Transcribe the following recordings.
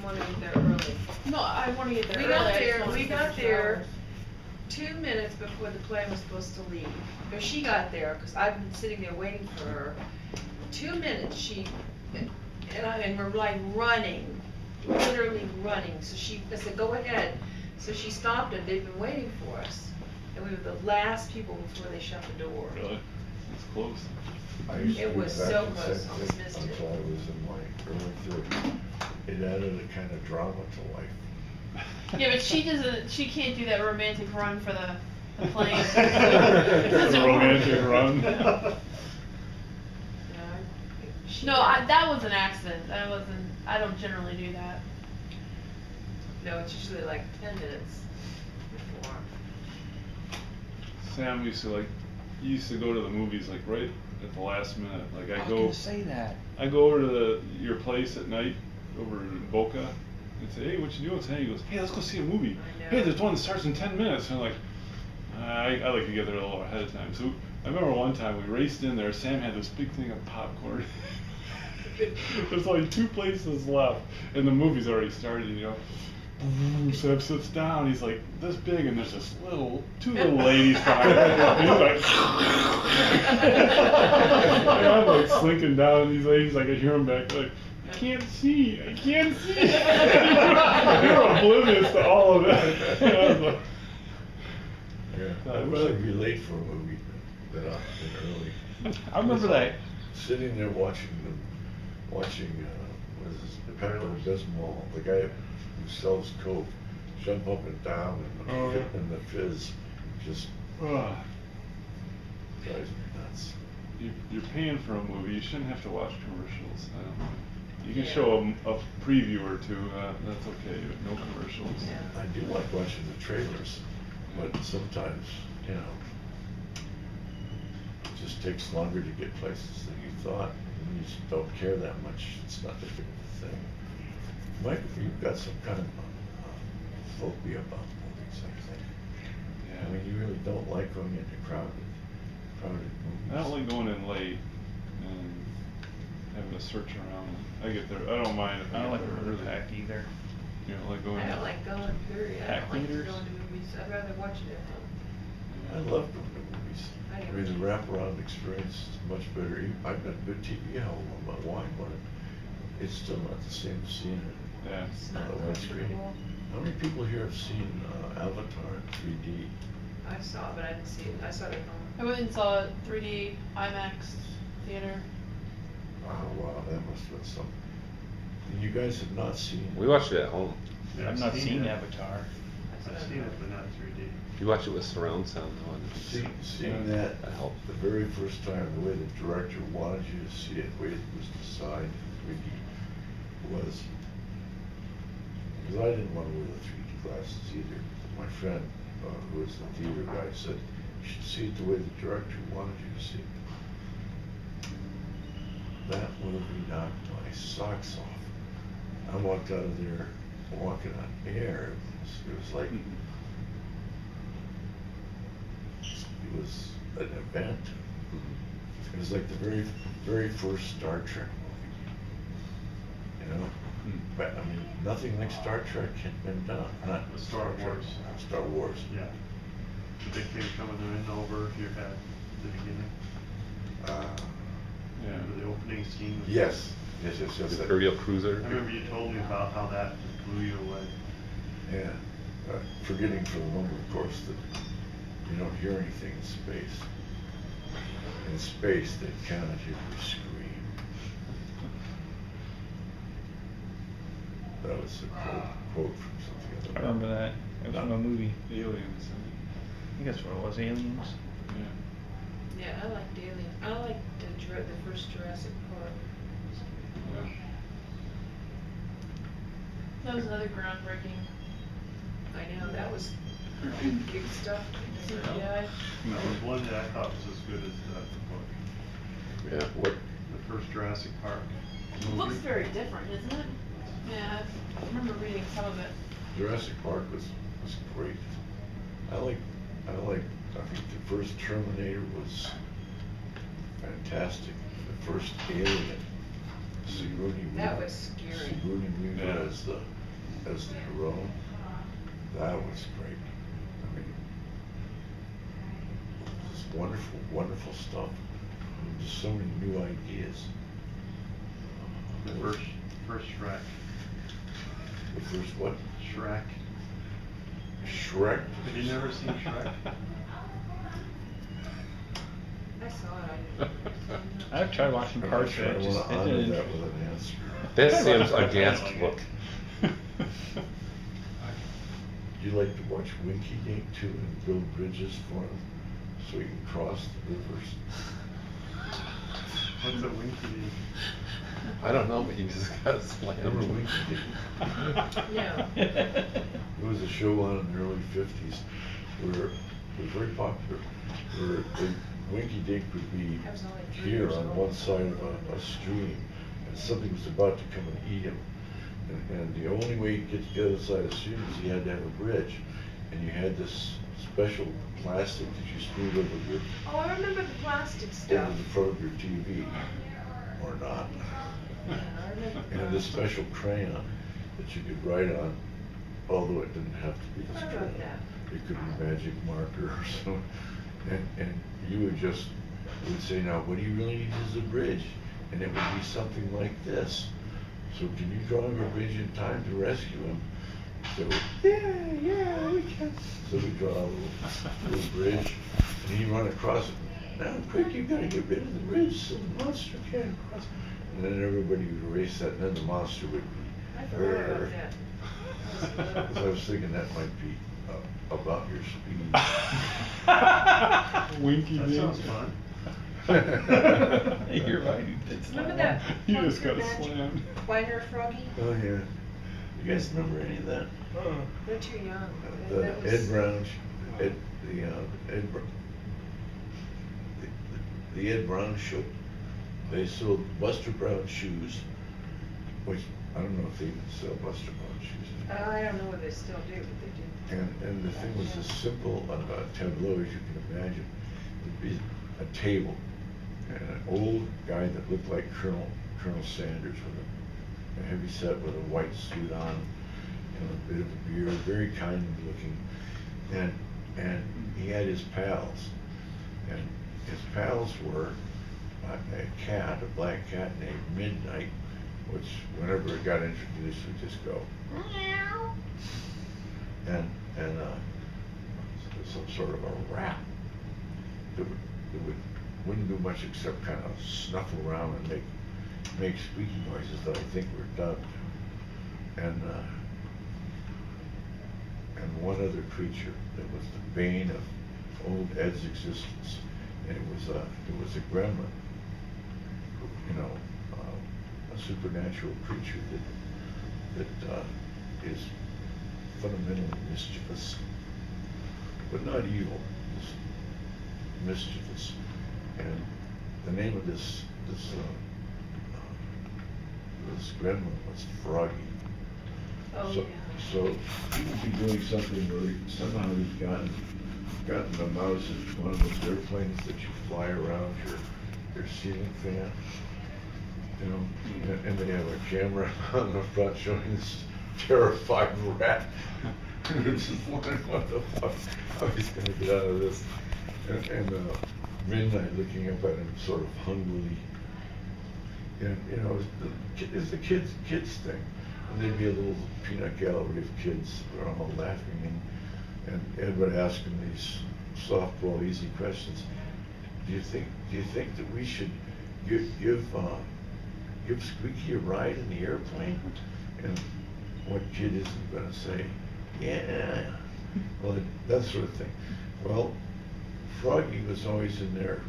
want to get there early. No, I want to get there We early. got there 2 minutes before the plane was supposed to leave. Or she got there, because I've been sitting there waiting for her. 2 minutes, and we're like running, literally running. So I said, go ahead. So she stopped and they've been waiting for us. And we were the last people before they shut the door. Really? It's close. It was so close, almost missed it. Until I was in my early 30s. It added a kind of drama to life. Yeah, but she can't do that romantic run for the plane. The romantic run. No, that was an accident. I don't generally do that. No, it's usually like 10 minutes before. Sam used to go to the movies like right at the last minute. Like I was gonna say that. I go over to your place at night over in Boca and say, hey, what you doing today? He goes, hey, let's go see a movie. Hey, there's one that starts in 10 minutes. And I'm like, I like to get there a little ahead of time. So I remember one time we raced in there. Sam had this big thing of popcorn. There's only 2 places left, and the movie's already started, you know. Sam sits down, he's like this big, and there's this 2 little ladies behind him. And he's like, and I'm like slinking down, and these ladies, like, I hear them back, like, I can't see. They were oblivious to all of that. And I was like, yeah, I'd rather be late for a movie than early. I remember that. Sitting there watching what is this, the Pepto-Bismol, the guy who sells Coke, jump up and down and the fizz just drives me nuts. you're paying for a movie, you shouldn't have to watch commercials. I don't think. You can show a preview or two, that's okay, but no commercials. Yeah. I do like watching the trailers, but sometimes, you know, it just takes longer to get places than you thought. And you just don't care that much. It's not that big of a thing. Mike, you've got some kind of phobia about movies, I think. Yeah. I mean, you really don't like going into crowded movies. I don't like going in late and having to search around. I get there. I don't mind if I don't like get there really early. packed either. You know, like going. I don't like going, period. I don't like theaters? going to movies. I'd rather watch it at home. I love going to movies. I do. I mean, the wraparound experience is much better. I've got good TV at home on my wine, but it's still not the same as seeing it Yeah. It's on not the widescreen. comfortable. How many people here have seen Avatar in 3D? I saw it, but I didn't see it. I saw it at home. I went and saw it 3D IMAX theater. Oh, wow, that must have been something. And you guys have not seen. We watched it at home. Yeah, I've not seen Avatar. I I've seen it, but not 3D. You watched it with surround sound though. Seeing that That helped. the very first time, the way the director wanted you to see it, the way it was designed in 3D was, because I didn't want to wear the 3D glasses either. My friend, who was the theater guy, said, you should see it the way the director wanted you to see it. That would have knocked my socks off. I walked out of there walking on air. It was like, it was an event. It was like the very first Star Trek movie. You know? But I mean, nothing like Star Trek had been done. Not Star Wars. Star Wars. Yeah. The big thing coming in over if you had the beginning. Yeah. Remember the opening scene? Yes. Yes. The Imperial Cruiser. I remember you told me about how that blew you away. Yeah. Forgetting for the moment, of course, that you don't hear anything in space. In space, they cannot hear you scream. That was a quote from something. I remember that. It was from a movie. Aliens. I think that's what it was, Aliens. Yeah. Yeah, I liked Alien. I liked the first Jurassic Park. Yeah. That was another groundbreaking I know, that was big stuff. CGI. No, there's one that I thought was as good as the book. Yeah. What? The first Jurassic Park. It looks very different, isn't it? Yeah, I remember reading some of it. Jurassic Park was great. I think the first Terminator was fantastic. The first Alien Sigourney Weaver. That was scary. Sigourney Weaver Yeah. as the heroine. That was great. I mean, just wonderful, wonderful stuff. Just so many new ideas. The first Shrek. The first what? Shrek. Shrek. Have you never seen Shrek? I saw it. I've tried watching I'm parts not sure of I it. Just, wanna it honor didn't. that with an answer. That seems aghast look. You like to watch Winky Dink too and build bridges for him so he can cross the rivers? What's a winky dink? I don't know, but you just got Remember slammed. Winky Dink? No. There was a show on in the early 50s where it was very popular, where Winky Dink would be I was only 3 here years on old. one side of a stream, and something was about to come and eat him. And the only way he'd get to the other side of the stream is he had to have a bridge. And you had this special plastic that you screwed over Oh, I remember the plastic the stuff. front of your TV, or not. Yeah, I remember And had this special crayon that you could write on, although it didn't have to be this What about crayon. that? It could be magic marker or something. And you would say, now, what do you really need is a bridge? And it would be something like this. So can you draw him a bridge in time to rescue him? So, yeah, we can. So we draw a little bridge, and he run across it. Now, quick, you gotta get rid of the bridge so the monster can't cross. And then everybody would erase that, and then the monster would be. I forgot about that. So I was thinking that might be about your speed. Winky That Dink. sounds fun. You're right. It's Remember not that? You just Plunker got Magic slammed. Planner Froggy? Oh, yeah. You guys remember any of that? They're too young. The That was- Ed Brown, the Ed Brown show. They sold Buster Brown shoes, which I don't know if they even sell Buster Brown shoes. I don't know what they still do, but they do. And the thing was as simple on a tableau as you can imagine. It'd be a table and an old guy that looked like Colonel Sanders with a heavy set with a white suit on and a bit of a beard, very kind looking. And he had his pals. And his pals were a cat, a black cat named Midnight, which whenever it got introduced would just go meow. And some sort of a rat that wouldn't do much except kind of snuffle around and make squeaky noises that I think were dubbed. And one other creature that was the bane of old Ed's existence, and it was a gremlin, you know, a supernatural creature that is fundamentally mischievous, but not evil, just mischievous. And the name of this gremlin was Froggy. Oh, So, yeah. so he would be doing something where somehow he's gotten the mouse in one of those airplanes that you fly around your ceiling fan, you know, and they have a camera on the front showing this terrified rat. And you're just wondering what the fuck, how he's gonna get out of this. And Midnight looking up at him sort of hungrily. And, you know, it's the kids thing. And there'd be a little peanut gallery of kids who are all laughing, and Ed would ask him these softball, easy questions. Do you think that we should give Squeaky a ride in the airplane? And what kid isn't gonna say, yeah? Well, that sort of thing. Well, Froggy was always in there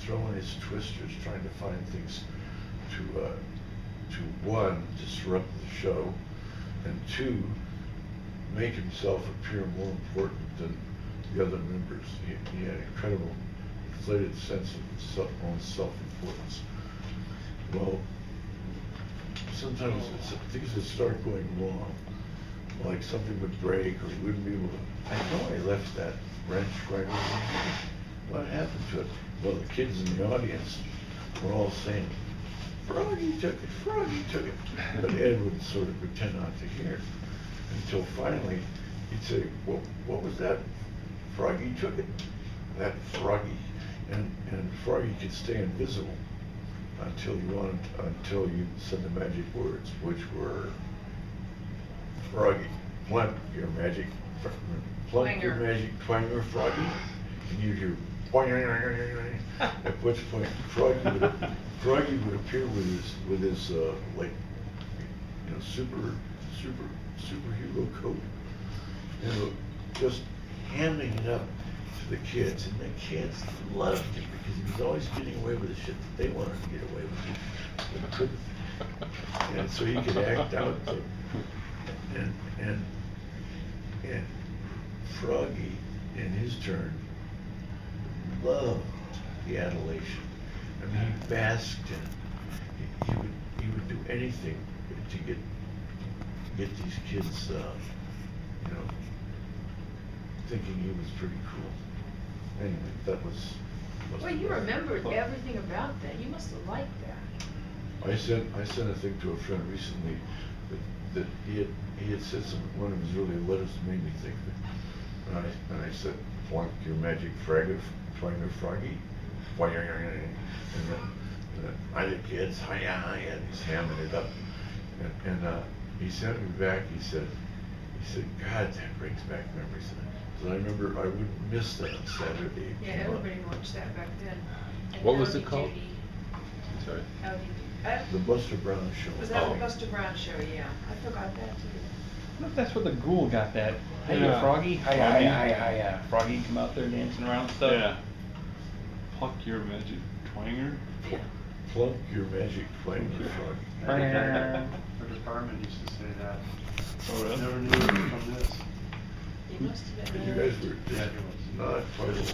throwing his twisters, trying to find things to one, disrupt the show, and two, make himself appear more important than the other members. He had an incredible inflated sense of own self-importance. Well, sometimes things would start going wrong, like something would break or he wouldn't be able to, I know I left that wrench right over there. What happened to it? Well, the kids in the audience were all saying, Froggy took it, Froggy took it. But Ed would sort of pretend not to hear, until finally he'd say, well, what was that? Froggy took it. That Froggy. And Froggy could stay invisible until you said the magic words, which were Froggy, plunk your magic, plunk your Twanger. magic twanger, Froggy, and you'd hear at which point Froggy would appear with his like, you know, superhero coat, you know, just handing it up to the kids, and the kids loved him because he was always getting away with the shit that they wanted to get away with, but couldn't. And so he could act out and Froggy, in his turn, loved the adulation. I mean, he basked in it. He would do anything to get these kids, you know, thinking he was pretty cool. Anyway, that was. Well, you remembered everything about that. You must have liked that. I sent a thing to a friend recently that he had said one of his earlier letters that made me think of it. And I said, plunk your magic twanger, Froggy. And then I the kids, hiya, and he's hamming it up. And he sent me back, he said, God, that brings back memories. So I remember I wouldn't miss that on Saturday. It Yeah, came on. everybody watched that back then. And What was Howdy it called? Doody. Sorry. Howdy Doody. The Buster Brown Show. Was that Oh. the Buster Brown show? Yeah, I forgot that too. I wonder if that's where the ghoul got that. Hey, Yeah. Froggy. Hiya, Froggy. hiya, hiya, hiya. Froggy come out there dancing around and stuff. Yeah. Pluck your magic twanger. Yeah. Plunk your magic twanger, Froggy. Our department used to say that. Oh, really? Never knew it from this. You must have been. You guys were Yeah, just it was. not quite as